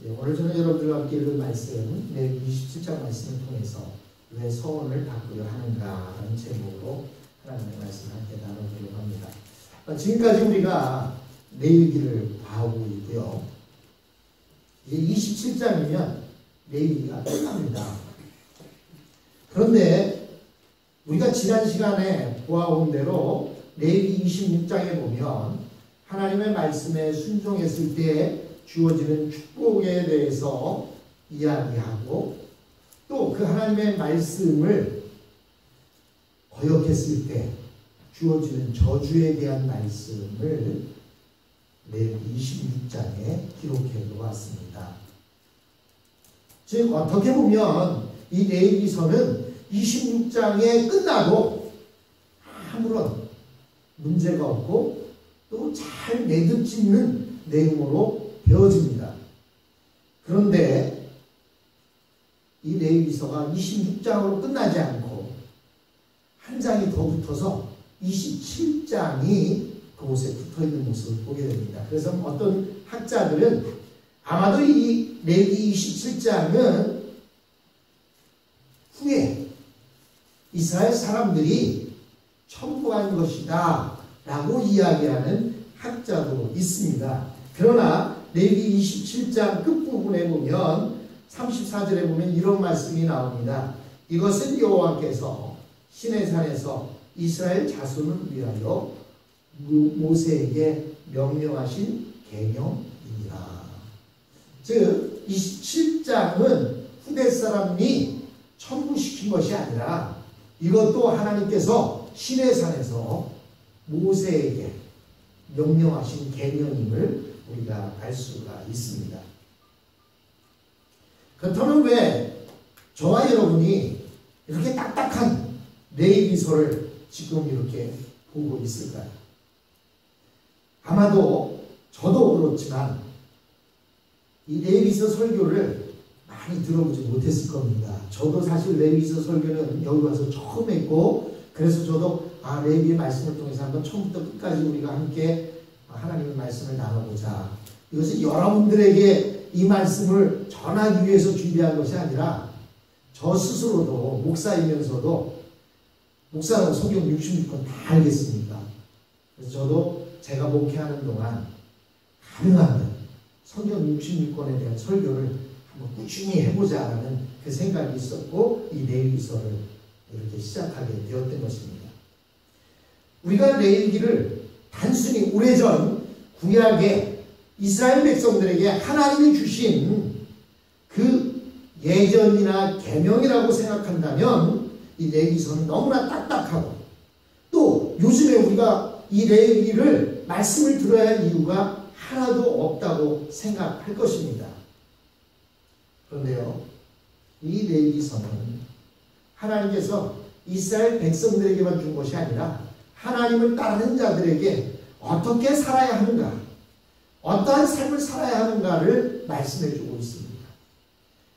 오늘 저는 여러분들과 함께 읽은 말씀, 레위기 27장 말씀을 통해서 왜 서원을 바꾸려 하는가라는 제목으로 하나님의 말씀을 함께 나눠보려고 합니다. 지금까지 우리가 레위기를 봐오고 있고요. 이제 27장이면 레위기가 끝납니다. 그런데 우리가 지난 시간에 보아온 대로 레위기 26장에 보면 하나님의 말씀에 순종했을 때 주어지는 축복에 대해서 이야기하고 또 그 하나님의 말씀을 거역했을 때 주어지는 저주에 대한 말씀을 레위기 26장에 기록해 놓았습니다. 즉 어떻게 보면 이 레위기서는 26장에 끝나도 아무런 문제가 없고 또 잘 매듭짓는 내용으로 되어집니다. 그런데 이 레위기서가 26장으로 끝나지 않고 한 장이 더 붙어서 27장이 그곳에 붙어있는 모습을 보게 됩니다. 그래서 어떤 학자들은 아마도 이 레위기 27장은 후에 이스라엘 사람들이 첨부한 것이다 라고 이야기하는 학자도 있습니다. 그러나 레위기 27장 끝부분에 보면 34절에 보면 이런 말씀이 나옵니다. 이것은 여호와께서 시내산에서 이스라엘 자손을 위하여 모세에게 명령하신 계명이니라. 즉 27장은 후대 사람이 첨부시킨 것이 아니라 이것도 하나님께서 시내산에서 모세에게 명령하신 계명임을 우리가 알 수가 있습니다. 그렇다면 왜 저와 여러분이 이렇게 딱딱한 레위기서를 지금 이렇게 보고 있을까요? 아마도 저도 그렇지만 이 레위기서 설교를 많이 들어보지 못했을 겁니다. 저도 사실 레위기서 설교는 여기 와서 처음 했고 그래서 저도 레위기의 말씀을 통해서 한번 처음부터 끝까지 우리가 함께 하나님의 말씀을 나눠보자. 이것은 여러분들에게 이 말씀을 전하기 위해서 준비한 것이 아니라 저 스스로도 목사이면서도 목사라고 성경 66권 다 알겠습니까? 그래서 저도 제가 목회하는 동안 가능하면 성경 66권에 대한 설교를 한번 꾸준히 해보자라는 그 생각이 있었고 이 레위기서를 이렇게 시작하게 되었던 것입니다. 우리가 레위기를 단순히 오래전 구약의 이스라엘 백성들에게 하나님이 주신 그 예전이나 계명이라고 생각한다면 이 레위기서는 너무나 딱딱하고 또 요즘에 우리가 이 레위기를 말씀을 들어야 할 이유가 하나도 없다고 생각할 것입니다. 그런데요, 이 레위기서는 하나님께서 이스라엘 백성들에게만 준 것이 아니라 하나님을 따르는 자들에게 어떻게 살아야 하는가, 어떠한 삶을 살아야 하는가를 말씀해 주고 있습니다.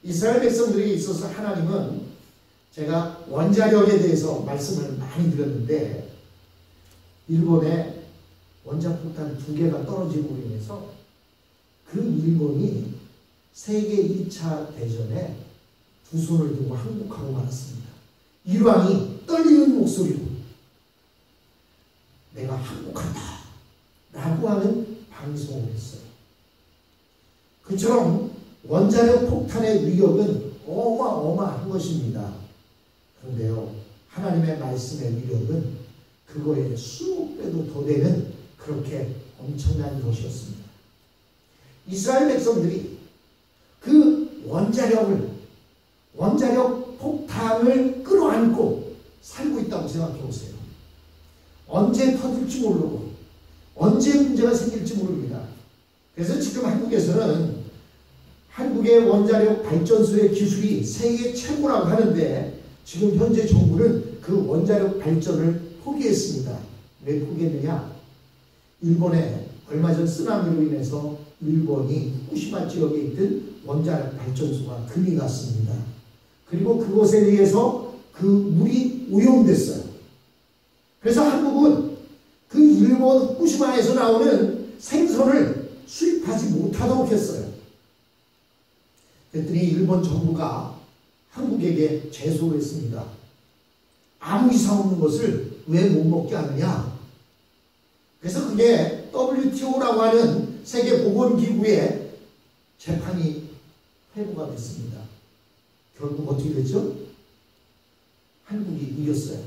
이스라엘 백성들에게 있어서 하나님은 제가 원자력에 대해서 말씀을 많이 드렸는데 일본에 원자폭탄 2개가 떨어짐으로 인해서 그 일본이 세계 2차 대전에 두 손을 들고 항복하고 말았습니다. 일왕이 떨리는 목소리로 내가 항복한다 라고 하는 방송을 했어요. 그처럼 원자력 폭탄의 위력은 어마어마한 것입니다. 그런데요, 하나님의 말씀의 위력은 그거에 수억 배도 더 되는 그렇게 엄청난 것이었습니다. 이스라엘 백성들이 그 원자력 폭탄을 끌어안고 살고 있다고 생각해 보세요. 언제 터질지 모르고 언제 문제가 생길지 모릅니다. 그래서 지금 한국에서는 한국의 원자력 발전소의 기술이 세계 최고라고 하는데 지금 현재 정부는 그 원자력 발전을 포기했습니다. 왜 포기했느냐? 일본에 얼마 전 쓰나미로 인해서 일본이 후쿠시마 지역에 있던 원자력 발전소가 금이 갔습니다. 그리고 그곳에 의해서 그 물이 오염됐어요. 그래서 한국은 그 일본 후쿠시마에서 나오는 생선을 수입하지 못하도록 했어요. 그랬더니 일본 정부가 한국에게 제소를 했습니다. 아무 이상 없는 것을 왜 못 먹게 하느냐. 그래서 그게 WTO라고 하는 세계보건기구에 재판이 회부가 됐습니다. 결국 어떻게 됐죠? 한국이 이겼어요.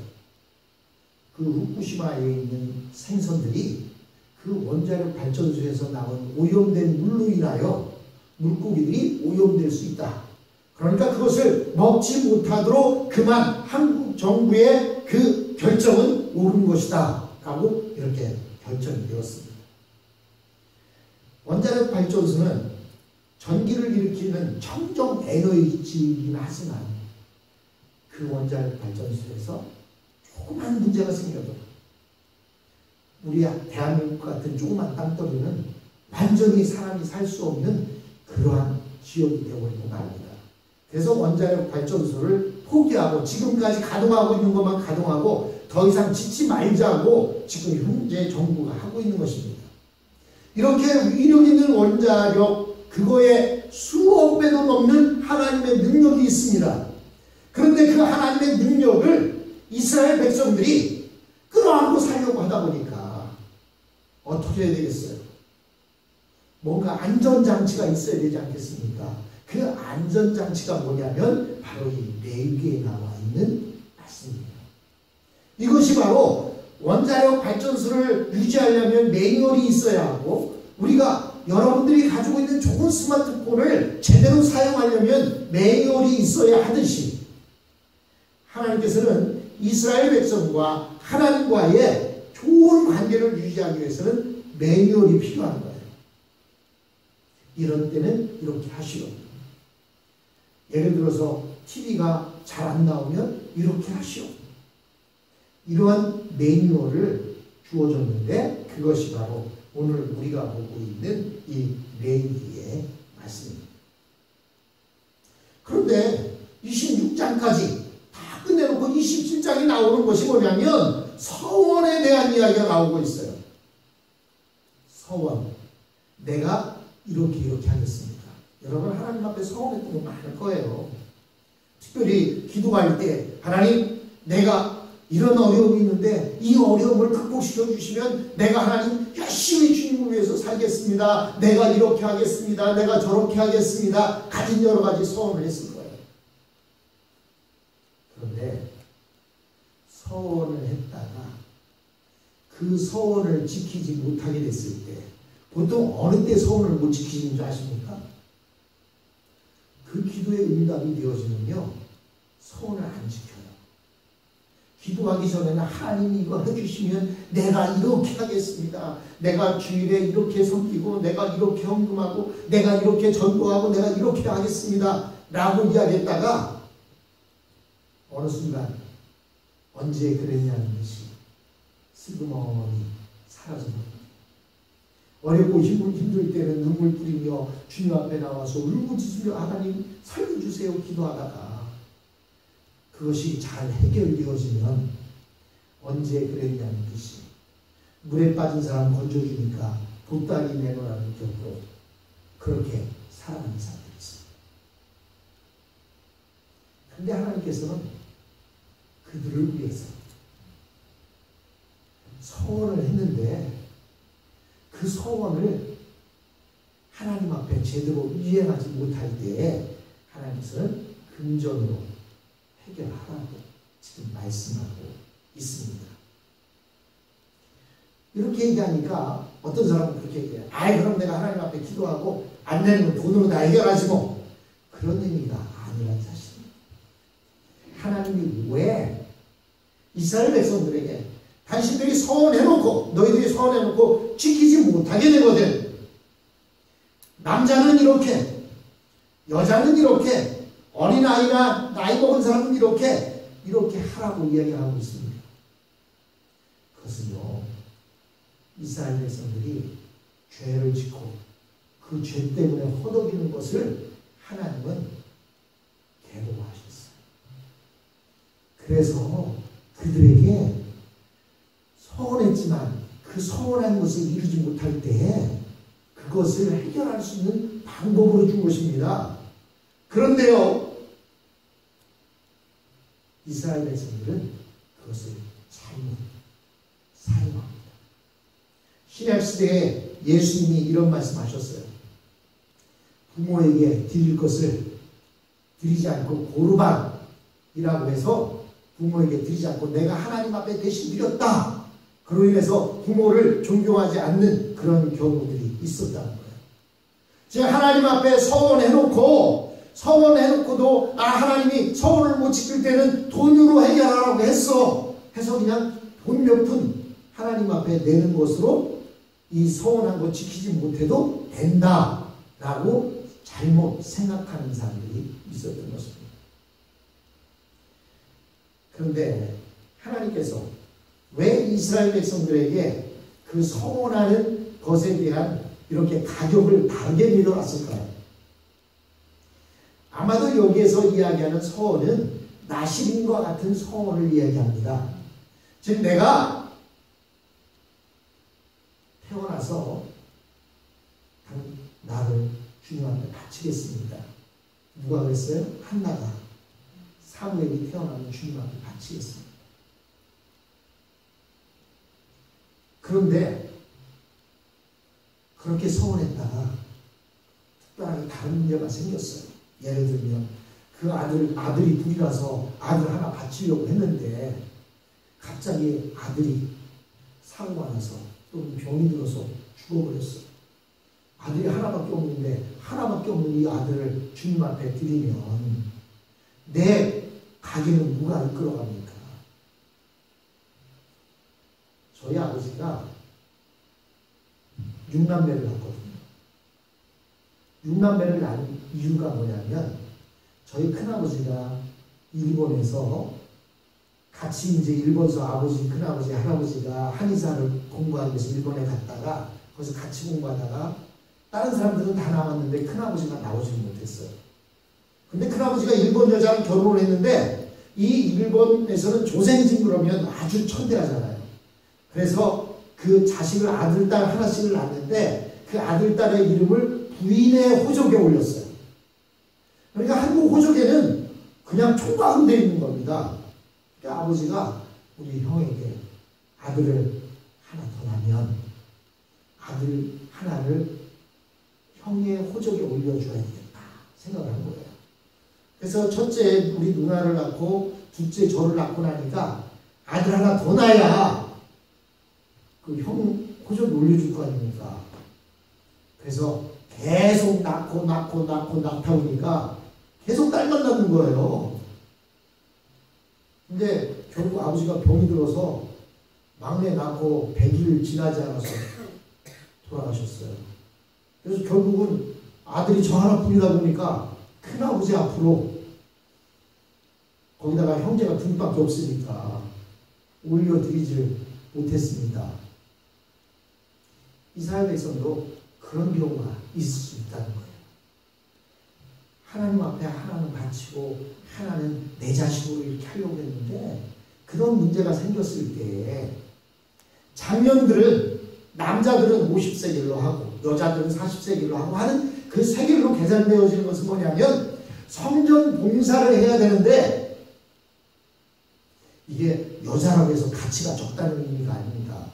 그 후쿠시마에 있는 생선들이 그 원자력 발전소에서 나온 오염된 물로 인하여 물고기들이 오염될 수 있다. 그러니까 그것을 먹지 못하도록 그만 한국 정부의 그 결정은 옳은 것이다. 라고 이렇게 결정이 되었습니다. 원자력 발전소는 전기를 일으키는 청정 에너지이긴 하지만 그 원자력 발전소에서 조그만 문제가 생겨도 우리 대한민국 같은 조그만 땅덩이는 완전히 사람이 살 수 없는 그러한 지역이 되어버리고 말입니다. 그래서 원자력 발전소를 포기하고 지금까지 가동하고 있는 것만 가동하고 더 이상 짓지 말자고 지금 현재 정부가 하고 있는 것입니다. 이렇게 위력 있는 원자력, 그거에 수억 배도 넘는 하나님의 능력이 있습니다. 그런데 그 하나님의 능력을 이스라엘 백성들이 끌어안고 살려고 하다 보니까 어떻게 해야 되겠어요? 뭔가 안전장치가 있어야 되지 않겠습니까? 그 안전장치가 뭐냐면 바로 이 레위기에 나와 있는 말씀입니다. 이것이 바로 원자력 발전소를 유지하려면 매뉴얼이 있어야 하고, 우리가 여러분들이 가지고 있는 좋은 스마트폰을 제대로 사용하려면 매뉴얼이 있어야 하듯이, 하나님께서는 이스라엘 백성과 하나님과의 좋은 관계를 유지하기 위해서는 매뉴얼이 필요한 거예요. 이런 때는 이렇게 하시오. 예를 들어서 TV가 잘 안 나오면 이렇게 하시오. 이러한 매뉴얼을 주어졌는데 그것이 바로 오늘 우리가 보고 있는 이 레위기의 말씀입니다. 그런데 26장까지 다 끝내놓고 27장이 나오는 것이 뭐냐면 서원에 대한 이야기가 나오고 있어요. 서원. 내가 이렇게 하겠습니다. 여러분 하나님 앞에 서원했던 거 많을 거예요. 특별히 기도할 때 하나님 내가 이런 어려움이 있는데 이 어려움을 극복시켜 주시면 내가 하나님 열심히 주님을 위해서 살겠습니다. 내가 이렇게 하겠습니다. 내가 저렇게 하겠습니다. 가진 여러 가지 서원을 했을 거예요. 그런데 서원을 했다가 그 서원을 지키지 못하게 됐을 때 보통 어느 때 서원을 못 지키는 줄 아십니까? 그 기도의 응답이 되어지면요 서원을 안 지켜요. 기도하기 전에는 하나님이 이거 해주시면 내가 이렇게 하겠습니다. 내가 주일에 이렇게 섬기고 내가 이렇게 헌금하고 내가 이렇게 전도하고 내가 이렇게 하겠습니다. 라고 이야기했다가 어느 순간 언제 그랬냐는 것이 슬그머니 사라집니다. 어렵고 힘들 때는 눈물 뿌리며 주님 앞에 나와서 울부짖으며 하나님 살려주세요 기도하다가 그것이 잘 해결되어지면 언제 그랬냐는 듯이 물에 빠진 사람 건져주니까 보따리 내놓으라는 격으로 그렇게 살아가는 사람들이 있습니다. 그런데 하나님께서는 그들을 위해서 서원을 했는데 그 서원을 하나님 앞에 제대로 이행하지 못할 때에 하나님께서는 금전으로 해결하라고 지금 말씀하고 있습니다. 이렇게 얘기하니까 어떤 사람은 그렇게 얘기해요. 아이 그럼 내가 하나님 앞에 기도하고 안 내는 건 돈으로 다 해결하지 뭐. 그런 의미가 아니란 사실입니다. 하나님이 왜 이스라엘 백성들에게 당신들이 서원해놓고 너희들이 서원해놓고 지키지 못하게 되거든. 남자는 이렇게 여자는 이렇게 어린아이나 나이 먹은 사람은 이렇게 하라고 이야기하고 있습니다. 그것은요 이스라엘 백성들이 죄를 짓고 그 죄 때문에 허덕이는 것을 하나님은 괴로워하셨어요. 그래서 그들에게 서원했지만 그 서원한 것을 이루지 못할 때 그것을 해결할 수 있는 방법으로 준 것입니다. 그런데요, 이스라엘 백성들은 그것을 잘못 사용합니다. 신약시대에 예수님이 이런 말씀하셨어요. 부모에게 드릴 것을 드리지 않고 고르반이라고 해서 부모에게 드리지 않고 내가 하나님 앞에 대신 드렸다. 그로 인해서 부모를 존경하지 않는 그런 경우들이 있었다는 거예요. 즉 하나님 앞에 서원해놓고도 하나님이 서원을 못 지킬 때는 돈으로 해결하라고 해서 그냥 돈 몇 푼 하나님 앞에 내는 것으로 이 서원한 거 지키지 못해도 된다라고 잘못 생각하는 사람들이 있었던 것입니다. 그런데 하나님께서 왜 이스라엘 백성들에게 그 서원하는 것에 대한 이렇게 가격을 다르게 밀어놨을까요? 아마도 여기에서 이야기하는 서원은 나시림과 같은 서원을 이야기합니다. 즉 내가 태어나서 나를 주님 앞에 바치겠습니다. 누가 그랬어요? 한나가 사무엘이 태어나면 주님 앞에 바치겠습니다. 그런데 그렇게 서원했다가 특별하게 다른 문제가 생겼어요. 예를 들면 그 아들이 둘이라서 아들 하나 바치려고 했는데 갑자기 아들이 사고가 나서 또는 병이 들어서 죽어버렸어요. 아들이 하나밖에 없는데 하나밖에 없는 이 아들을 주님 앞에 드리면 내 가게는 누가 이끌어갑니까? 저희 아버지가 6남매를 낳았거든요. 6남매를 낳은 이유가 뭐냐면 저희 큰아버지가 일본에서 같이 이제 일본에서 아버지, 큰아버지, 할아버지가 한의사를 공부하기 위해서 일본에 갔다가 거기서 같이 공부하다가 다른 사람들은 다 나왔는데 큰아버지가 나오지 못했어요. 근데 큰아버지가 일본 여자랑 결혼을 했는데 이 일본에서는 조생진 그러면 아주 천대하잖아요. 그래서 그 자식을 아들, 딸 하나씩을 낳는데 그 아들, 딸의 이름을 부인의 호족에 올렸어요. 그러니까 한국 호족에는 그냥 총각은 돼 있는 겁니다. 그러니까 아버지가 우리 형에게 아들을 하나 더 낳으면 아들 하나를 형의 호적에 올려줘야 되겠다 생각을 한 거예요. 그래서 첫째 우리 누나를 낳고 둘째 저를 낳고 나니까 아들 하나 더 낳아야 그 형 호적에 올려줄 거 아닙니까? 그래서 계속 낳다 보니까 계속 딸만 낳는 거예요. 근데 결국 아버지가 병이 들어서 막내 낳고 100일 지나지 않아서 돌아가셨어요. 그래서 결국은 아들이 저 하나뿐이다 보니까 큰아버지 앞으로 거기다가 형제가 둘밖에 없으니까 올려드리지 못했습니다. 이스라엘 백성도 그런 경우가 있을 수 있다는 거예요. 하나님 앞에 하나는 바치고 하나는 내 자식으로 이렇게 하려고 했는데 그런 문제가 생겼을 때 장년들은 남자들은 50세겔로 하고 여자들은 40세겔로 하고 하는 그 세겔로 계산되어지는 것은 뭐냐면 성전 봉사를 해야 되는데 이게 여자라고 해서 가치가 적다는 의미가 아닙니다.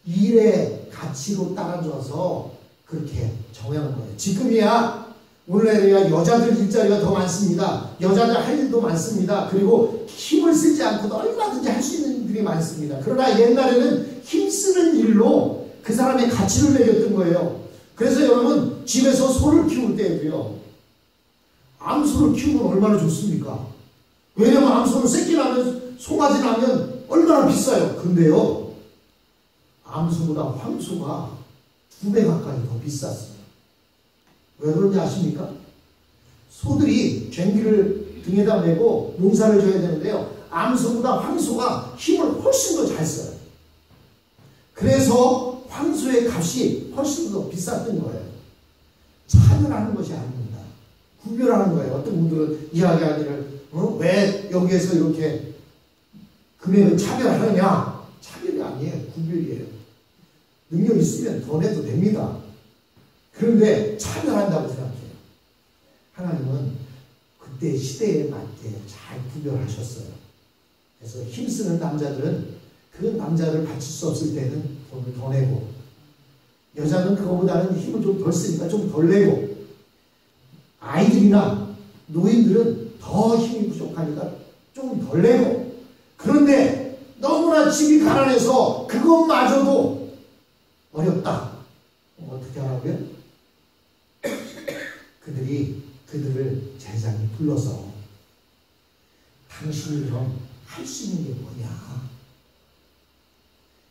일의 가치로 따라줘서 그렇게 정한 거예요. 지금이야 오늘날에야 여자들 일자리가 더 많습니다. 여자들 할 일도 많습니다. 그리고 힘을 쓰지 않고도 얼마든지 할 수 있는 일들이 많습니다. 그러나 옛날에는 힘쓰는 일로 그 사람의 가치를 매겼던 거예요. 그래서 여러분 집에서 소를 키울 때도요. 암소를 키우면 얼마나 좋습니까? 왜냐면 암소는 새끼 나면 송아지 나면 얼마나 비싸요. 근데요. 암소보다 황소가 2배 가까이 더 비쌌어요. 왜 그런지 아십니까? 소들이 쟁기를 등에다 메고 농사를 져야 되는데요. 암소보다 황소가 힘을 훨씬 더 잘 써요. 그래서 황소의 값이 훨씬 더 비쌌던 거예요. 차별하는 것이 아닙니다. 구별하는 거예요. 어떤 분들은 이야기하기를 왜 여기에서 이렇게 금액을 차별하느냐? 차별이 아니에요. 구별이에요. 능력 있으면 더 내도 됩니다. 그런데 차별한다고 생각해요. 하나님은 그때 시대에 맞게 잘 구별하셨어요. 그래서 힘쓰는 남자들은 그 남자를 바칠 수 없을 때는 돈을 더 내고, 여자는 그거보다는 힘을 좀 덜 쓰니까 좀 덜 내고, 아이들이나 노인들은 더 힘이 부족하니까 좀 덜 내고, 그런데 너무나 집이 가난해서 그것마저도 어렵다. 어떻게 하라고요? 그들을 제자に불러서 당신이 그럼 할 수 있는 게 뭐냐?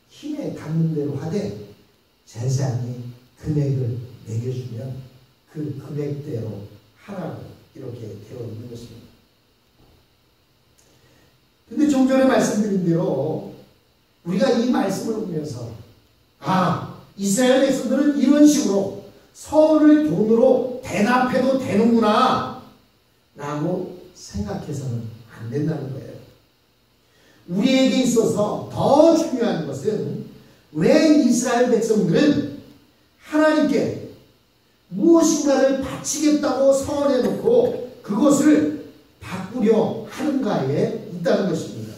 힘에 닿는 대로 하되 제사장이 금액을 매겨주면 그 금액대로 하라고 이렇게 되어 있는 것입니다. 근데 좀 전에 말씀드린 대로 우리가 이 말씀을 보면서 이스라엘 백성들은 이런 식으로 서원을 돈으로 대납해도 되는구나 라고 생각해서는 안 된다는 거예요. 우리에게 있어서 더 중요한 것은 왜 이스라엘 백성들은 하나님께 무엇인가를 바치겠다고 서원해놓고 그것을 바꾸려 하는가에 있다는 것입니다.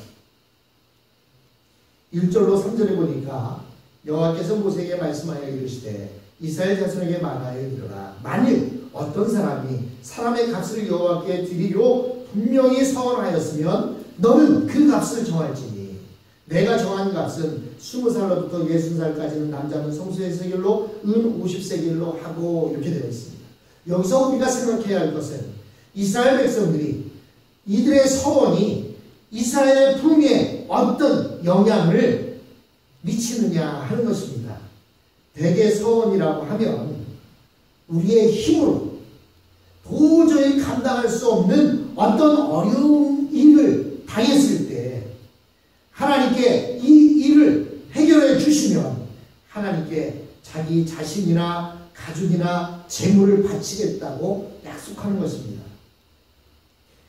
1절로 3절에 보니까 여호와께서 모세에게 말씀하여 이르시되 이스라엘 자손에게 말하여 이르라. 만일 어떤 사람이 사람의 값을 여호와께 드리기로 분명히 서원하였으면 너는 그 값을 정할지니 내가 정한 값은 20살로부터 60살까지는 남자는 성수의 세겔로 은 50세겔로 하고 이렇게 되어 있습니다. 여기서 우리가 생각해야 할 것은 이스라엘 백성들이 이들의 서원이 이스라엘의 풍요에 어떤 영향을 미치느냐 하는 것입니다. 대개 서원이라고 하면 우리의 힘으로 도저히 감당할 수 없는 어떤 어려운 일을 당했을 때 하나님께 이 일을 해결해 주시면 하나님께 자기 자신이나 가족이나 재물을 바치겠다고 약속하는 것입니다.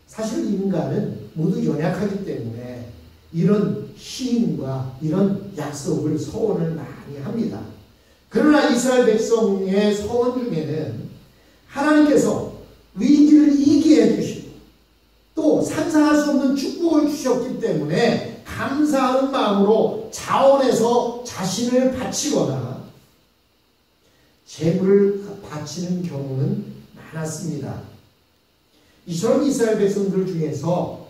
사실 인간은 모두 연약하기 때문에 이런 희임과 이런 약속을 서원을 많이 합니다. 그러나 이스라엘 백성의 서원 중에는 하나님께서 위기를 이기게 해주시고 또 상상할 수 없는 축복을 주셨기 때문에 감사하는 마음으로 자원해서 자신을 바치거나 재물을 바치는 경우는 많았습니다. 이처럼 이스라엘 백성들 중에서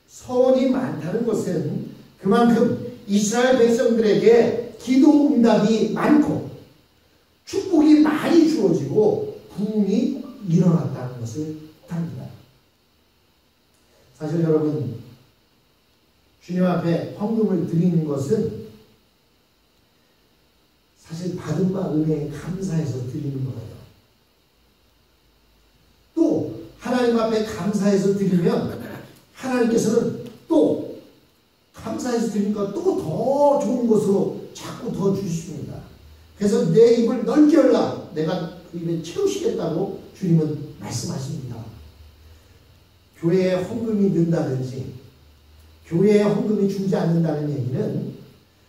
서원이 많다는 것은 그만큼 이스라엘 백성들에게 기도 응답이 많고 축복이 많이 주어지고 부흥이 일어났다는 것을 뜻합니다. 사실 여러분, 주님 앞에 헌금을 드리는 것은 사실 받은 바 은혜에 감사해서 드리는 거예요. 또 하나님 앞에 감사해서 드리면 하나님께서는 또 감사해서 드리니까 또 더 좋은 것으로 자꾸 더 주십니다. 그래서 내 입을 넓게 열라, 내가 그 입에 채우시겠다고 주님은 말씀하십니다. 교회에 헌금이 는다든지 교회에 헌금이 주지 않는다는 얘기는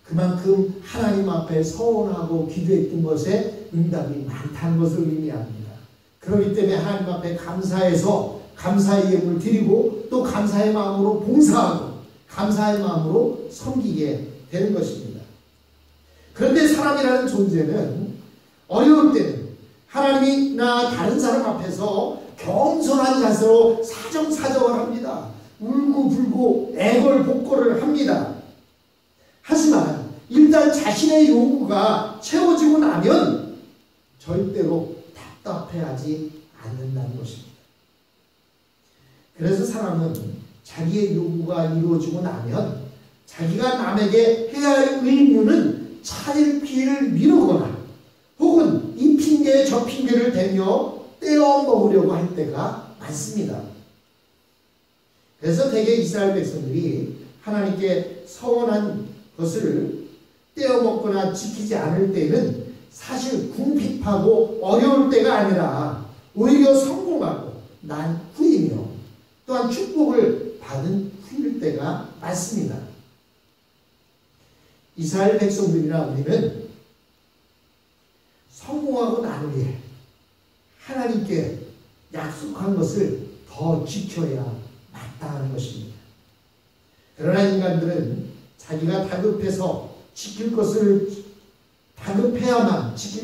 그만큼 하나님 앞에 서원하고 기도했던 것에 응답이 많다는 것을 의미합니다. 그렇기 때문에 하나님 앞에 감사해서 감사의 예물을 드리고 또 감사의 마음으로 봉사하고 감사의 마음으로 섬기게 되는 것입니다. 그런데 사람이라는 존재는 어려울 때는 하나님이나 다른 사람 앞에서 겸손한 자세로 사정사정을 합니다. 울고불고 애걸복걸을 합니다. 하지만 일단 자신의 요구가 채워지고 나면 절대로 답답해하지 않는다는 것입니다. 그래서 사람은 자기의 요구가 이루어지고 나면 자기가 남에게 해야 할 의무는 차일 피를 미루거나 혹은 이 핑계 저 핑계를 대며 떼어 먹으려고 할 때가 많습니다. 그래서 대개 이스라엘 백성들이 하나님께 서원한 것을 떼어 먹거나 지키지 않을 때는 사실 궁핍하고 어려울 때가 아니라 오히려 성공하고 난 후이며 또한 축복을 받은 후일 때가 많습니다. 이스라엘 백성들이나 우리는 성공하고 난 후에 하나님께 약속한 것을 더 지켜야 마땅한 것입니다. 그러나 인간들은 자기가 다급해야만 지킬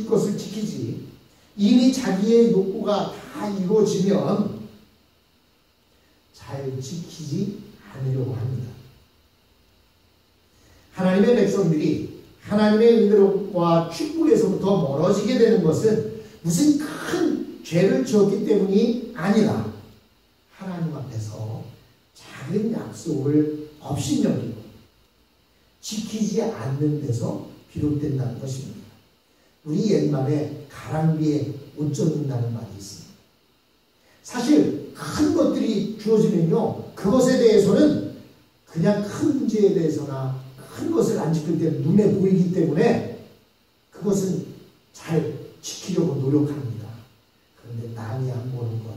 것을 지키지, 이미 자기의 욕구가 다 이루어지면 잘 지키지 않으려고 합니다. 하나님의 백성들이 하나님의 은혜와 축복에서부터 멀어지게 되는 것은 무슨 큰 죄를 지었기 때문이 아니라 하나님 앞에서 작은 약속을 업신여기고 지키지 않는 데서 비롯된다는 것입니다. 우리 옛말에 가랑비에 옷 젖는다는 말이 있습니다. 사실 큰 것들이 주어지면요, 그것에 대해서는 그냥 큰 문제에 대해서나 큰 것을 안 지킬 때 눈에 보이기 때문에 그것은 잘 지키려고 노력합니다. 그런데 남이 안 보는 것,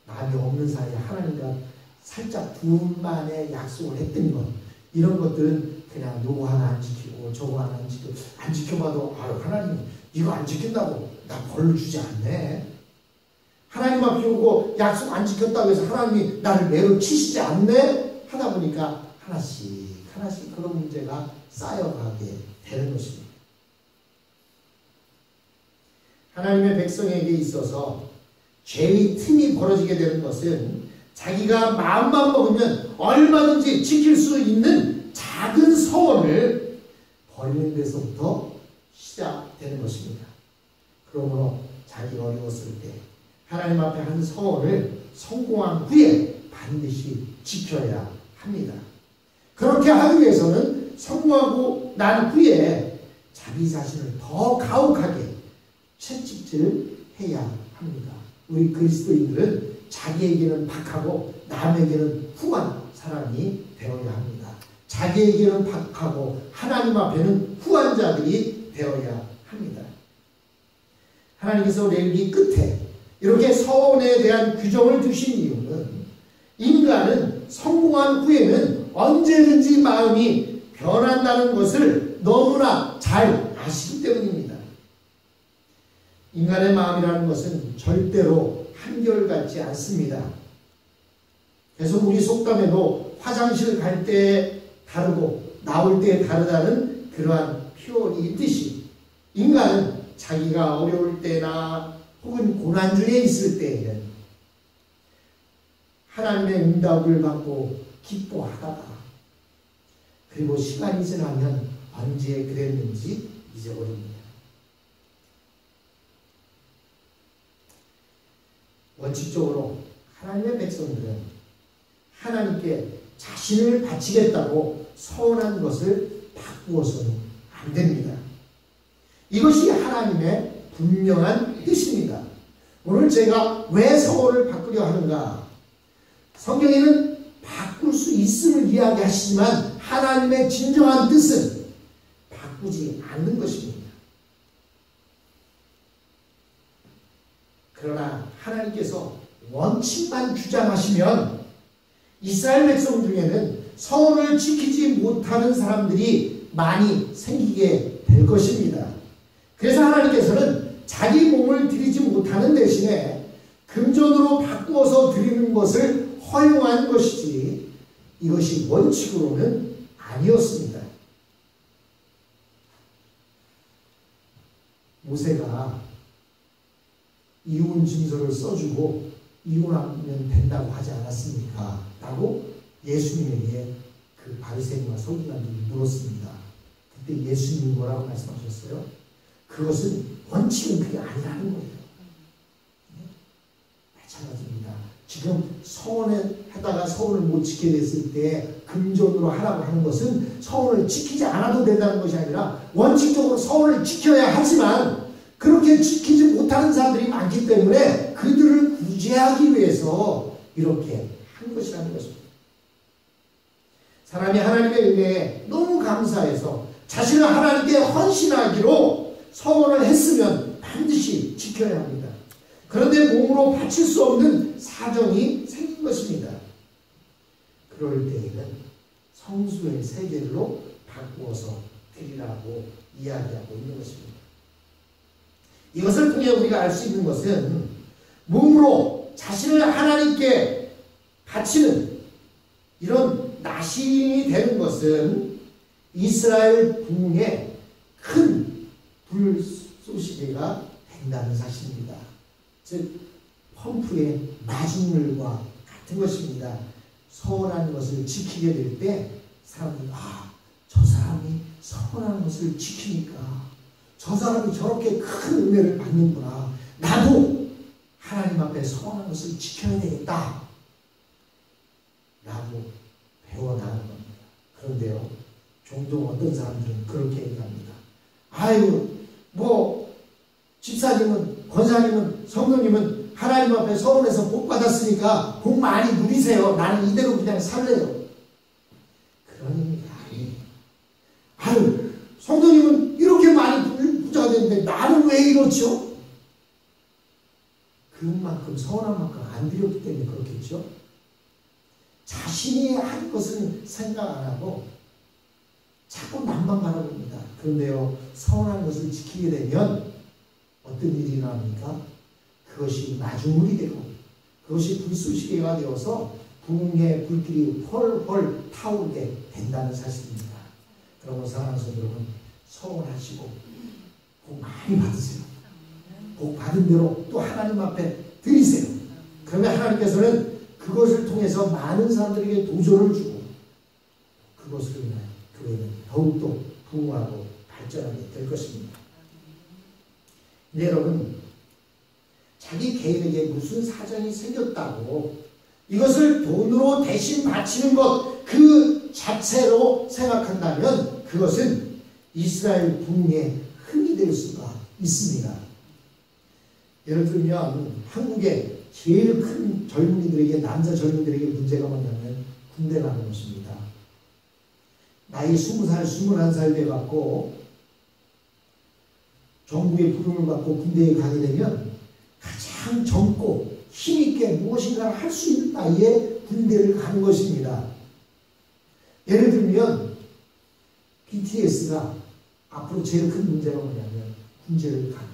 남이 없는 사이에 하나님과 살짝 둘만의 약속을 했던 것, 이런 것들은 그냥 요거 하나 안 지키고 저거 하나 안 지키고, 안 지켜봐도 아유 하나님 이거 안 지킨다고 나 벌을 주지 않네. 하나님 앞에 오고 약속 안 지켰다고 해서 하나님이 나를 매로 치시지 않네 하다 보니까 하나씩 그런 문제가 쌓여가게 되는 것입니다. 하나님의 백성에게 있어서 죄의 틈이 벌어지게 되는 것은 자기가 마음만 먹으면 얼마든지 지킬 수 있는 작은 서원을 버리는 데서부터 시작되는 것입니다. 그러므로 자기가 어려웠을 때 하나님 앞에 한 서원을 성공한 후에 반드시 지켜야 합니다. 그렇게 하기 위해서는 성공하고 난 후에 자기 자신을 더 가혹하게 채찍질을 해야 합니다. 우리 그리스도인들은 자기에게는 박하고 남에게는 후한 사람이 되어야 합니다. 자기에게는 박하고 하나님 앞에는 후한 자들이 되어야 합니다. 하나님께서 레위기 끝에 이렇게 서원에 대한 규정을 두신 이유는 인간은 성공한 후에는 언제든지 마음이 변한다는 것을 너무나 잘 아시기 때문입니다. 인간의 마음이라는 것은 절대로 한결같지 않습니다. 그래서 우리 속담에도 화장실 갈 때 다르고 나올 때 다르다는 그러한 표현이 있듯이 인간은 자기가 어려울 때나 혹은 고난 중에 있을 때에는 하나님의 응답을 받고 기뻐하다가 그리고 시간이 지나면 언제 그랬는지 잊어버립니다. 원칙적으로 하나님의 백성들은 하나님께 자신을 바치겠다고 서원한 것을 바꾸어서는 안 됩니다. 이것이 하나님의 분명한 뜻입니다. 오늘 제가 왜 서원을 바꾸려 하는가? 성경에는 바꿀 수 있음을 이야기하시지만 하나님의 진정한 뜻은 바꾸지 않는 것입니다. 그러나 하나님께서 원칙만 주장하시면 이스라엘 백성 중에는 서원을 지키지 못하는 사람들이 많이 생기게 될 것입니다. 그래서 하나님께서는 자기 몸을 드리지 못하는 대신에 금전으로 바꾸어서 드리는 것을 허용한 것이지 이것이 원칙으로는 아니었습니다. 모세가 이혼 증서를 써주고 이혼하면 된다고 하지 않았습니까? 라고 예수님에게 그 바리새인과 서기관들이 물었습니다. 그때 예수님이 뭐라고 말씀하셨어요? 그것은 원칙은 그게 아니라는 거예요. 네? 마찬가지입니다. 지금 서원을 하다가 서원을 못 지키게 됐을 때 금전으로 하라고 하는 것은 서원을 지키지 않아도 된다는 것이 아니라 원칙적으로 서원을 지켜야 하지만 그렇게 지키지 못하는 사람들이 많기 때문에 그들을 구제하기 위해서 이렇게 한 것이라는 것입니다. 사람이 하나님의 은혜에 너무 감사해서 자신을 하나님께 헌신하기로 서원을 했으면 반드시 지켜야 합니다. 그런데 몸으로 바칠 수 없는 사정이 생긴 것입니다. 그럴 때에는 성수의 세계로 바꾸어서 드리라고 이야기하고 있는 것입니다. 이것을 통해 우리가 알 수 있는 것은 몸으로 자신을 하나님께 바치는 이런 나시인이 되는 것은 이스라엘 부흥의 큰 불쏘시개가 된다는 사실입니다. 즉 펌프의 마중물과 같은 것입니다. 서운한 것을 지키게 될 때 사람들이 저 사람이 서운한 것을 지키니까 저 사람이 저렇게 큰 은혜를 받는구나. 나도 하나님 앞에 서운한 것을 지켜야 되겠다. 라고 배워나가는 겁니다. 그런데요, 종종 어떤 사람들은 그렇게 얘기합니다. 아유, 집사님은, 권사님은, 성도님은 하나님 앞에 서운해서 복 받았으니까 복 많이 누리세요. 나는 이대로 그냥 살래요. 그런 의미가 아니에요. 아유, 성도님은 이렇게 많이 부자가 됐는데 나는 왜 이렇죠? 그만큼 서운한 만큼 안 드렸기 때문에 그렇겠죠. 자신이 한 것은 생각 안 하고 자꾸 남만 바라봅니다. 그런데요, 서운한 것을 지키게 되면 어떤 일이 나옵니까? 그것이 마중물이 되고 그것이 불쏘시개가 되어서 부흥의 불길이 펄펄 타오르게 된다는 사실입니다. 그러면 사랑하는 성도 여러분, 서운하시고 복 많이 받으세요. 복 받은 대로 또 하나님 앞에 드리세요. 그러면 하나님께서는 그것을 통해서 많은 사람들에게 도전을 주고 그것을 인하여 교회는 더욱더 부흥하고 발전하게 될 것입니다. 근데 여러분, 자기 개인에게 무슨 사정이 생겼다고 이것을 돈으로 대신 바치는 것 그 자체로 생각한다면 그것은 이스라엘 부흥의 흠이 될 수가 있습니다. 예를 들면 한국의 제일 큰 젊은이들에게, 남자 젊은이들에게 문제가 뭐냐면 군대 가는 것입니다. 나이 20살, 21살 돼갖고 정부의 부름을 받고 군대에 가게 되면 가장 젊고 힘있게 무엇인가를 할 수 있는 나이에 군대를 가는 것입니다. 예를 들면 BTS가 앞으로 제일 큰 문제가 뭐냐면 군대를 가는 거예요.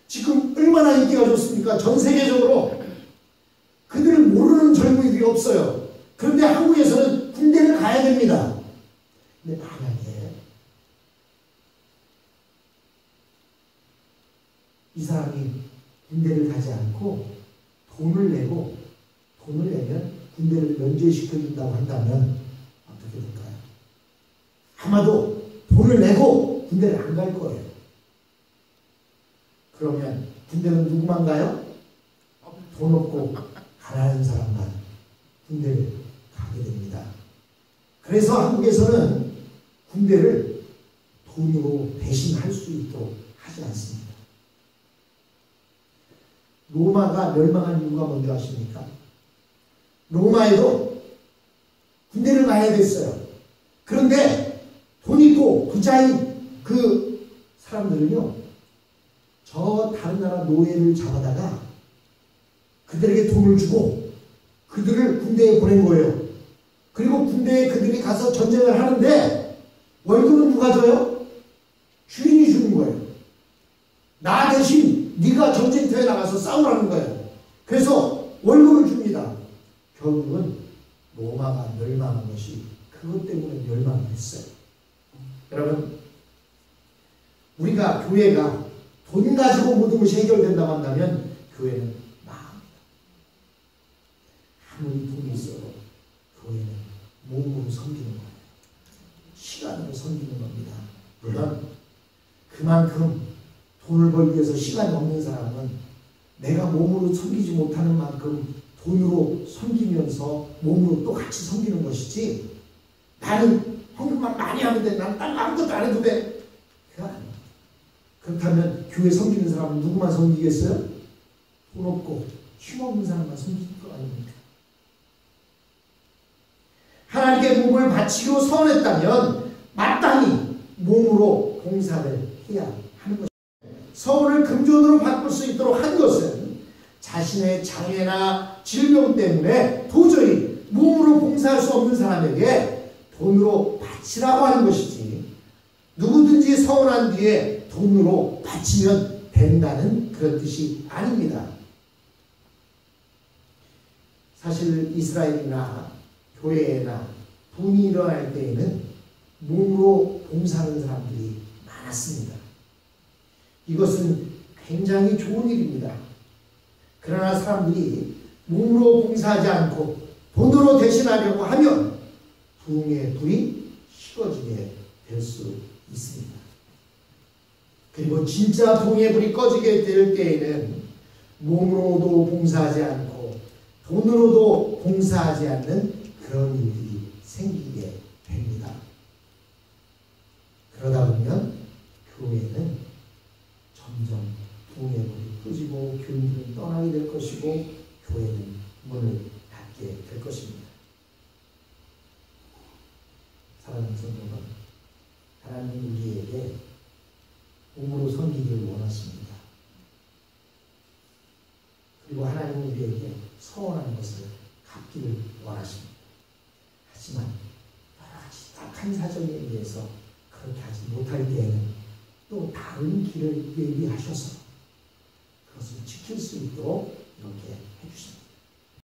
지금 얼마나 인기가 좋습니까? 전 세계적으로. 그들을 모르는 젊은이들이 없어요. 그런데 한국에서는 군대를 가야 됩니다. 근데 만약에 이 사람이 군대를 가지 않고 돈을 내면 군대를 면제시켜준다고 한다면 어떻게 될까요? 아마도 돈을 내고 군대를 안 갈 거예요. 그러면 군대는 누구만 가요? 돈 없고 가난한 사람만 군대를 가게 됩니다. 그래서 한국에서는 군대를 돈으로 대신할 수 있도록 하지 않습니다. 로마가 멸망한 이유가 뭔지 아십니까? 로마에도 군대를 가야 됐어요. 그런데 돈 있고 부자인 그 사람들은요, 저 다른 나라 노예를 잡아다가 그들에게 돈을 주고 그들을 군대에 보낸 거예요. 그리고 군대에 그들이 가서 전쟁을 하는데 월급은 누가 줘요? 주인이 주는 거예요. 나 대신 네가 전쟁터에 나가서 싸우라는 거예요. 그래서 월급을 줍니다. 결국은 로마가 멸망한 것이 그것 때문에 멸망을 했어요. 여러분, 우리가 교회가 돈 가지고 모든 것이 해결된다고 한다면 교회는 망합니다. 아무리 돈이 있어도 교회는 몸으로 섬기는 거예요. 시간으로 섬기는 겁니다. 물론 그만큼 돈을 벌기 위해서 시간이 없는 사람은 내가 몸으로 섬기지 못하는 만큼 돈으로 섬기면서 몸으로 또 같이 섬기는 것이지, 나는 헌금만 많이 하면 돼, 난 딴 아무것도 안 해도 돼, 그거 아니에요. 그렇다면 교회 섬기는 사람은 누구만 섬기겠어요? 돈 없고 힘없는 사람만 섬기는 거 아닙니까? 하나님께 몸을 바치고 서원했다면 마땅히 몸으로 봉사를 해야 하는 것입니다. 서원을 금전으로 바꿀 수 있도록 한 것은 자신의 장애나 질병 때문에 도저히 몸으로 봉사할 수 없는 사람에게 돈으로 바치라고 하는 것이지, 누구든지 서원한 뒤에 돈으로 바치면 된다는 그런 뜻이 아닙니다. 사실 이스라엘이나 교회나 분이 일어날 때에는 몸으로 봉사하는 사람들이 많았습니다. 이것은 굉장히 좋은 일입니다. 그러나 사람들이 몸으로 봉사하지 않고 돈으로 대신하려고 하면 부흥의 불이 식어지게 될 수 있습니다. 그리고 진짜 부흥의 불이 꺼지게 될 때에는 몸으로도 봉사하지 않고 돈으로도 봉사하지 않는 그런 일들이 생기게 됩니다. 그러다 보면 교회는 점점 부흥의 불이 꺼지고 교인들은 떠나게 될 것이고 교회는 문을 닫게 될 것입니다. 사랑하는 성도는 하나님 우리에게 몸으로 섬기기를 원하십니다. 그리고 하나님 우리에게 서원한 것을 갚기를 원하십니다. 하지만 여러 가지 딱한 사정에 의해서 그렇게 하지 못할 때에는 또 다른 길을 예비하셔서 그것을 지킬 수 있도록 이렇게 해주십니다.